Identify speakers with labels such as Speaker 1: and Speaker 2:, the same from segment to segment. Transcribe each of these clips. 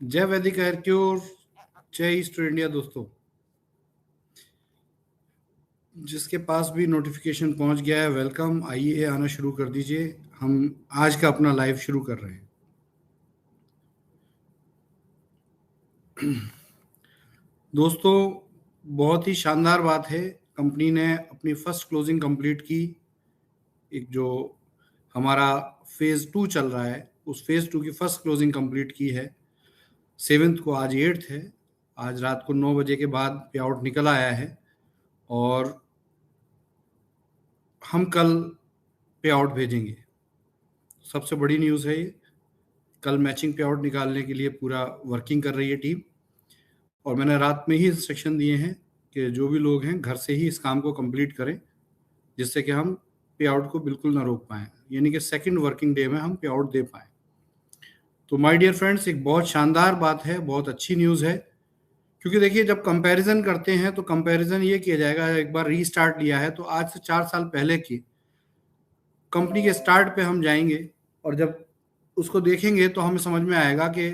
Speaker 1: जय वैदिक hair cure, जय ईस्ट इंडिया। दोस्तों, जिसके पास भी नोटिफिकेशन पहुंच गया है, वेलकम। आइए आना शुरू कर दीजिए। हम आज का अपना लाइव शुरू कर रहे हैं। दोस्तों, बहुत ही शानदार बात है। कंपनी ने अपनी फर्स्ट क्लोजिंग कंप्लीट की। एक जो हमारा फेज 2 चल रहा है, उस फेज 2 की फर्स्ट क्लोजिंग कंप्लीट की है। 7th को, आज 8th है। आज रात को 9 बजे के बाद पे आउट निकल आया है और हम कल पे आउट भेजेंगे। सबसे बड़ी न्यूज़ है ये। कल मैचिंग पे आउट निकालने के लिए पूरा वर्किंग कर रही है टीम, और मैंने रात में ही इंस्ट्रक्शन दिए हैं कि जो भी लोग हैं घर से ही इस काम को कंप्लीट करें, जिससे कि हम पे आउट को बिल्कुल ना रोक पाएँ, यानी कि सेकंड वर्किंग डे में हम पे आउट दे पाएँ। तो माय डियर फ्रेंड्स, एक बहुत शानदार बात है, बहुत अच्छी न्यूज़ है। क्योंकि देखिए, जब कंपैरिजन करते हैं तो कंपैरिजन ये किया जाएगा, एक बार रीस्टार्ट लिया है तो आज से 4 साल पहले की कंपनी के स्टार्ट पे हम जाएंगे, और जब उसको देखेंगे तो हमें समझ में आएगा कि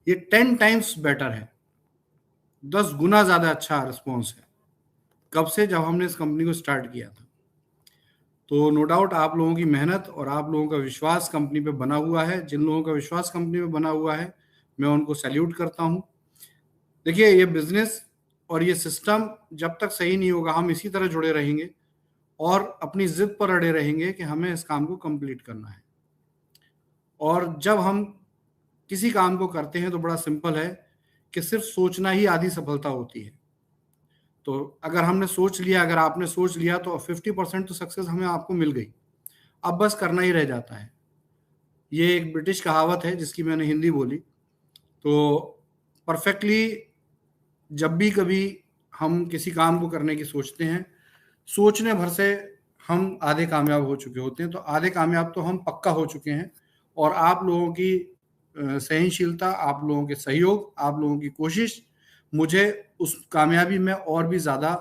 Speaker 1: ये 10 टाइम्स बेटर है। 10 गुना ज़्यादा अच्छा रिस्पॉन्स है कब से, जब हमने इस कंपनी को स्टार्ट किया था। तो नो डाउट आप लोगों की मेहनत और आप लोगों का विश्वास कंपनी पे बना हुआ है। जिन लोगों का विश्वास कंपनी पे बना हुआ है, मैं उनको सैल्यूट करता हूँ। देखिए, ये बिजनेस और ये सिस्टम जब तक सही नहीं होगा, हम इसी तरह जुड़े रहेंगे और अपनी जिद पर अड़े रहेंगे कि हमें इस काम को कंप्लीट करना है। और जब हम किसी काम को करते हैं तो बड़ा सिंपल है कि सिर्फ सोचना ही आधी सफलता होती है। तो अगर हमने सोच लिया, अगर आपने सोच लिया, तो 50% तो सक्सेस हमें आपको मिल गई। अब बस करना ही रह जाता है। ये एक ब्रिटिश कहावत है जिसकी मैंने हिंदी बोली। तो परफेक्टली, जब भी कभी हम किसी काम को करने की सोचते हैं, सोचने भर से हम आधे कामयाब हो चुके होते हैं। तो आधे कामयाब तो हम पक्का हो चुके हैं, और आप लोगों की सहनशीलता, आप लोगों के सहयोग, आप लोगों की कोशिश मुझे उस कामयाबी में और भी ज़्यादा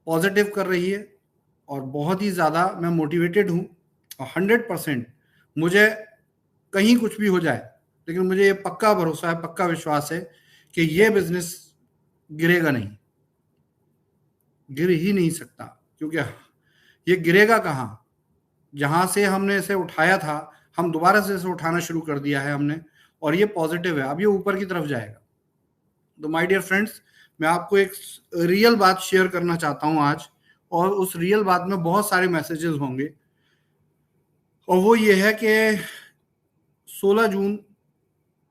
Speaker 1: पॉजिटिव कर रही है, और बहुत ही ज़्यादा मैं मोटिवेटेड हूँ। और 100% मुझे कहीं कुछ भी हो जाए, लेकिन मुझे ये पक्का भरोसा है, पक्का विश्वास है कि ये बिजनेस गिरेगा नहीं, गिर ही नहीं सकता। क्योंकि ये गिरेगा कहाँ? जहाँ से हमने इसे उठाया था, हम दोबारा से इसे उठाना शुरू कर दिया है हमने, और ये पॉजिटिव है, अब ये ऊपर की तरफ जाएगा। तो माय डियर फ्रेंड्स, मैं आपको एक रियल बात शेयर करना चाहता हूँ आज, और उस रियल बात में बहुत सारे मैसेजेस होंगे। और वो ये है कि 16 जून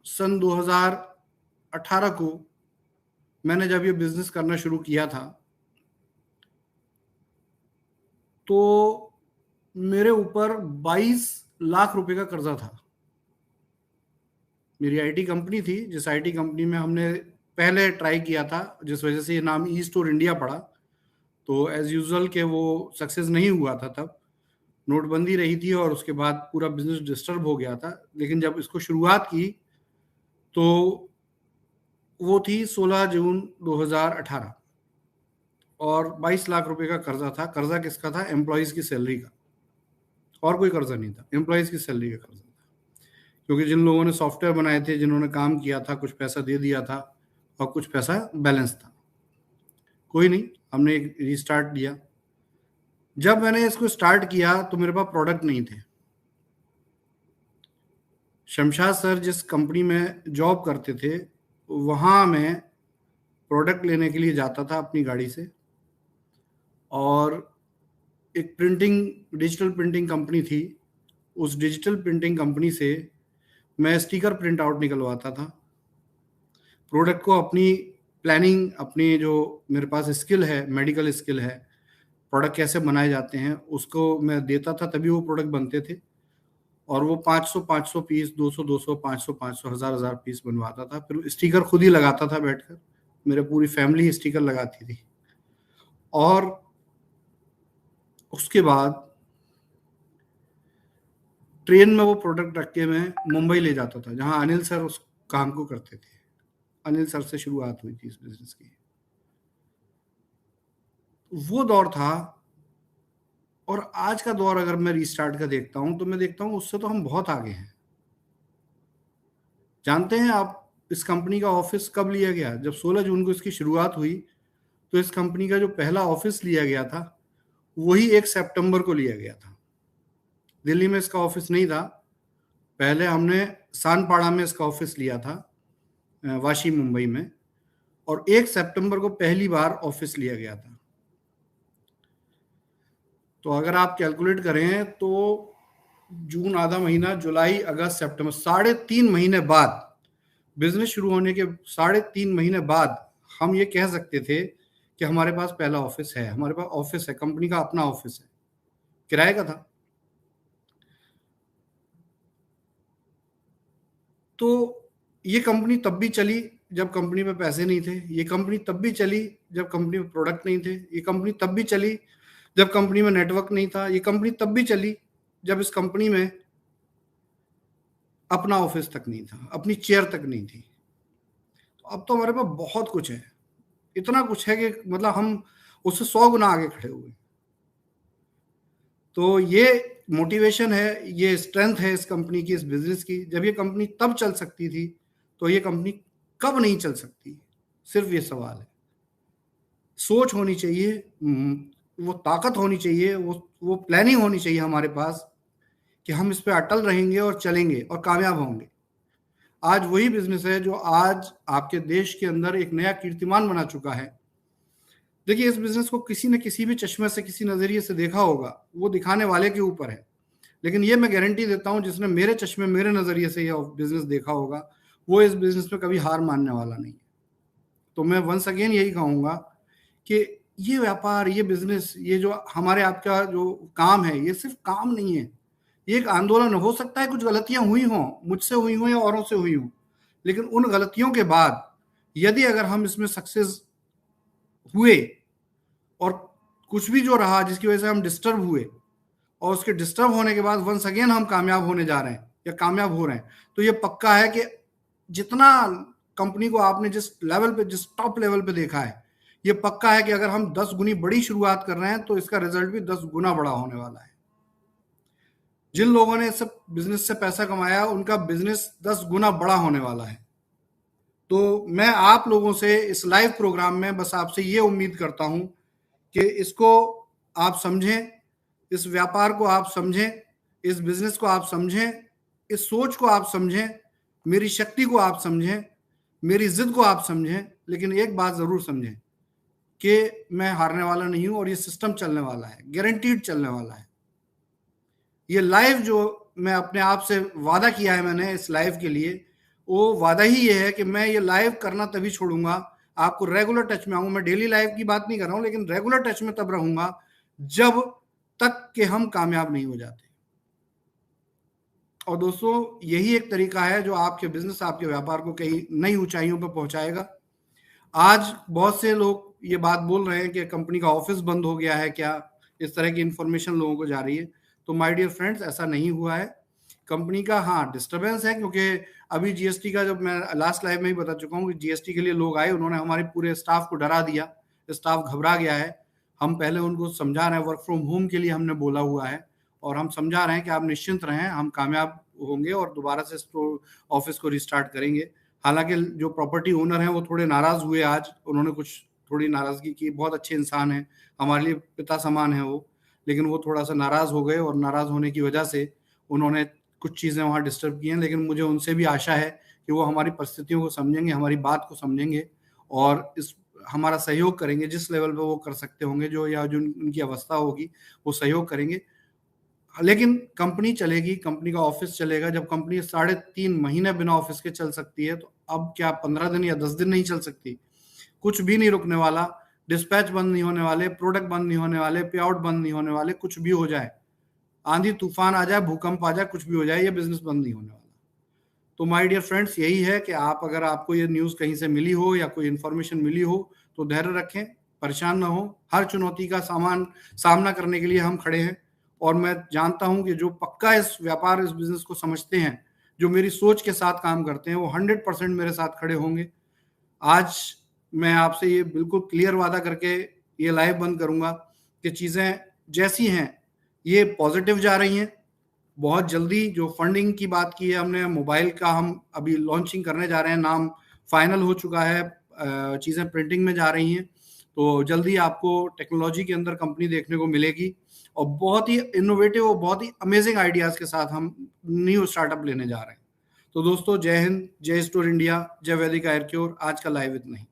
Speaker 1: सन 2018 को मैंने जब ये बिजनेस करना शुरू किया था, तो मेरे ऊपर 22 लाख रुपए का कर्जा था। मेरी आईटी कंपनी थी, जिस आईटी कंपनी में हमने पहले ट्राई किया था, जिस वजह से ये नाम ई स्टोर इंडिया पड़ा। तो एज यूजुअल के वो सक्सेस नहीं हुआ था तब। नोटबंदी रही थी और उसके बाद पूरा बिजनेस डिस्टर्ब हो गया था। लेकिन जब इसको शुरुआत की तो वो थी 16 जून 2018, और 22 लाख रुपए का कर्जा था। कर्जा किसका था? एम्प्लॉयज़ की सैलरी का। और कोई कर्जा नहीं था, एम्प्लॉयज़ की सैलरी का कर्जा था। क्योंकि जिन लोगों ने सॉफ्टवेयर बनाए थे, जिन्होंने काम किया था, कुछ पैसा दे दिया था और कुछ पैसा बैलेंस था। कोई नहीं, हमने एक रीस्टार्ट लिया। जब मैंने इसको स्टार्ट किया तो मेरे पास प्रोडक्ट नहीं थे। शमशाद सर जिस कंपनी में जॉब करते थे, वहाँ मैं प्रोडक्ट लेने के लिए जाता था अपनी गाड़ी से, और एक डिजिटल प्रिंटिंग कंपनी थी। उस डिजिटल प्रिंटिंग कंपनी से मैं स्टिकर प्रिंट आउट निकलवाता था। प्रोडक्ट को अपनी प्लानिंग, अपनी जो मेरे पास स्किल है, मेडिकल स्किल है, प्रोडक्ट कैसे बनाए जाते हैं, उसको मैं देता था, तभी वो प्रोडक्ट बनते थे। और वो 500 पीस, 200 500 1000 पीस बनवाता था। फिर स्टिकर खुद ही लगाता था बैठकर। मेरे पूरी फैमिली स्टिकर लगाती थी। और उसके बाद ट्रेन में वो प्रोडक्ट रख के मैं मुंबई ले जाता था, जहाँ अनिल सर उस काम को करते थे। अनिल सर से शुरुआत हुई थी इस बिजनेस की। वो दौर था। और आज का दौर अगर मैं रीस्टार्ट का देखता हूँ तो मैं देखता हूँ उससे तो हम बहुत आगे हैं। जानते हैं आप इस कंपनी का ऑफिस कब लिया गया? जब 16 जून को इसकी शुरुआत हुई तो इस कंपनी का जो पहला ऑफिस लिया गया था वही 1 सितंबर को लिया गया था। दिल्ली में इसका ऑफिस नहीं था। पहले हमने सानपाड़ा में इसका ऑफिस लिया था, वाशी मुंबई में, और 1 सितंबर को पहली बार ऑफिस लिया गया था। तो अगर आप कैलकुलेट करें तो जून आधा महीना, जुलाई अगस्त सितंबर, 3.5 महीने बाद, बिजनेस शुरू होने के 3.5 महीने बाद हम ये कह सकते थे कि हमारे पास पहला ऑफिस है, हमारे पास ऑफिस है, कंपनी का अपना ऑफिस है, किराए का था। तो ये कंपनी तब भी चली जब कंपनी में पैसे नहीं थे, ये कंपनी तब भी चली जब कंपनी में प्रोडक्ट नहीं थे, ये कंपनी तब भी चली जब कंपनी में नेटवर्क नहीं था, ये कंपनी तब भी चली जब इस कंपनी में अपना ऑफिस तक नहीं था, अपनी चेयर तक नहीं थी। तो अब तो हमारे पास बहुत कुछ है, इतना कुछ है कि मतलब हम उससे 100 गुना आगे खड़े हुए। तो ये मोटिवेशन है, ये स्ट्रेंथ है इस कंपनी की, इस बिजनेस की। जब ये कंपनी तब चल सकती थी तो ये कंपनी कब नहीं चल सकती? सिर्फ ये सवाल है। सोच होनी चाहिए, वो ताकत होनी चाहिए, वो प्लानिंग होनी चाहिए हमारे पास कि हम इस पे अटल रहेंगे और चलेंगे और कामयाब होंगे। आज वही बिजनेस है जो आज आपके देश के अंदर एक नया कीर्तिमान बना चुका है। देखिए, इस बिजनेस को किसी न किसी भी चश्मे से, किसी नजरिए से देखा होगा, वो दिखाने वाले के ऊपर है। लेकिन ये मैं गारंटी देता हूं, जिसने मेरे चश्मे, मेरे नजरिए से ये बिजनेस देखा होगा, वो इस बिजनेस में कभी हार मानने वाला नहीं है। तो मैं वंस अगेन यही कहूंगा कि ये व्यापार, ये बिजनेस, ये जो हमारे आपका जो काम है, ये सिर्फ काम नहीं है, ये एक आंदोलन हो सकता है। कुछ गलतियां हुई हों, मुझसे हुई हों या औरों से हुई हों, लेकिन उन गलतियों के बाद यदि अगर हम इसमें सक्सेस हुए और कुछ भी जो रहा जिसकी वजह से हम डिस्टर्ब हुए, और उसके डिस्टर्ब होने के बाद वंस अगेन हम कामयाब होने जा रहे हैं या कामयाब हो रहे हैं, तो ये पक्का है कि जितना कंपनी को आपने जिस लेवल पे, जिस टॉप लेवल पे देखा है, ये पक्का है कि अगर हम 10 गुनी बड़ी शुरुआत कर रहे हैं तो इसका रिजल्ट भी 10 गुना बड़ा होने वाला है। जिन लोगों ने सब बिजनेस से पैसा कमाया, उनका बिजनेस 10 गुना बड़ा होने वाला है। तो मैं आप लोगों से इस लाइव प्रोग्राम में बस आपसे ये उम्मीद करता हूं कि इसको आप समझें, इस व्यापार को आप समझें, इस बिजनेस को आप समझें, इस सोच को आप समझें, मेरी शक्ति को आप समझें, मेरी जिद को आप समझें। लेकिन एक बात जरूर समझें कि मैं हारने वाला नहीं हूं और ये सिस्टम चलने वाला है, गारंटीड चलने वाला है। ये लाइव जो मैं अपने आप से वादा किया है मैंने इस लाइव के लिए, वो वादा ही ये है कि मैं ये लाइव करना तभी छोड़ूंगा, आपको रेगुलर टच में आऊंगा। मैं डेली लाइव की बात नहीं कर रहा हूं, लेकिन रेगुलर टच में तब रहूंगा जब तक कि हम कामयाब नहीं हो जाते। और दोस्तों, यही एक तरीका है जो आपके बिजनेस, आपके व्यापार को कई नई ऊंचाइयों पर पहुंचाएगा। आज बहुत से लोग ये बात बोल रहे हैं कि कंपनी का ऑफिस बंद हो गया है क्या, इस तरह की इंफॉर्मेशन लोगों को जा रही है। तो माय डियर फ्रेंड्स, ऐसा नहीं हुआ है। कंपनी का हाँ डिस्टरबेंस है, क्योंकि अभी जीएसटी का, जब मैं लास्ट लाइव में ही बता चुका हूँ कि जीएसटी के लिए लोग आए, उन्होंने हमारे पूरे स्टाफ को डरा दिया, स्टाफ घबरा गया है। हम पहले उनको समझा रहे हैं, वर्क फ्रॉम होम के लिए हमने बोला हुआ है, और हम समझा रहे हैं कि आप निश्चिंत रहें, हम कामयाब होंगे और दोबारा से ऑफिस को रिस्टार्ट करेंगे। हालांकि जो प्रॉपर्टी ओनर हैं वो थोड़े नाराज हुए आज, उन्होंने कुछ थोड़ी नाराजगी की। बहुत अच्छे इंसान हैं, हमारे लिए पिता समान है वो, लेकिन वो थोड़ा सा नाराज हो गए, और नाराज होने की वजह से उन्होंने कुछ चीज़ें वहाँ डिस्टर्ब की हैं। लेकिन मुझे उनसे भी आशा है कि वो हमारी परिस्थितियों को समझेंगे, हमारी बात को समझेंगे, और इस हमारा सहयोग करेंगे जिस लेवल पे वो कर सकते होंगे, जो या जो उनकी अवस्था होगी वो सहयोग करेंगे। लेकिन कंपनी चलेगी, कंपनी का ऑफिस चलेगा। जब कंपनी 3.5 महीने बिना ऑफिस के चल सकती है, तो अब क्या 15 दिन या 10 दिन नहीं चल सकती? कुछ भी नहीं रुकने वाला, डिस्पैच बंद नहीं होने वाले, प्रोडक्ट बंद नहीं होने वाले, पे आउट बंद नहीं होने वाले। कुछ भी हो जाए, आंधी तूफान आ जाए, भूकंप आ जाए, कुछ भी हो जाए, ये बिजनेस बंद नहीं होने वाला। तो माय डियर फ्रेंड्स, यही है कि आप, अगर आपको ये न्यूज़ कहीं से मिली हो या कोई इन्फॉर्मेशन मिली हो, तो धैर्य रखें, परेशान ना हो। हर चुनौती का सामना करने के लिए हम खड़े हैं। और मैं जानता हूं कि जो पक्का इस व्यापार, इस बिजनेस को समझते हैं, जो मेरी सोच के साथ काम करते हैं, वो 100% मेरे साथ खड़े होंगे। आज मैं आपसे ये बिल्कुल क्लियर वादा करके ये लाइव बंद करूंगा कि चीज़ें जैसी हैं ये पॉजिटिव जा रही हैं। बहुत जल्दी जो फंडिंग की बात की है हमने, मोबाइल का हम अभी लॉन्चिंग करने जा रहे हैं, नाम फाइनल हो चुका है, चीज़ें प्रिंटिंग में जा रही हैं। तो जल्दी आपको टेक्नोलॉजी के अंदर कंपनी देखने को मिलेगी और बहुत ही इनोवेटिव और बहुत ही अमेजिंग आइडियाज़ के साथ हम न्यू स्टार्टअप लेने जा रहे हैं। तो दोस्तों, जय हिंद, जय स्टोर इंडिया, जय वैदिक आयुर्क्योर। आज का लाइव इतना ही।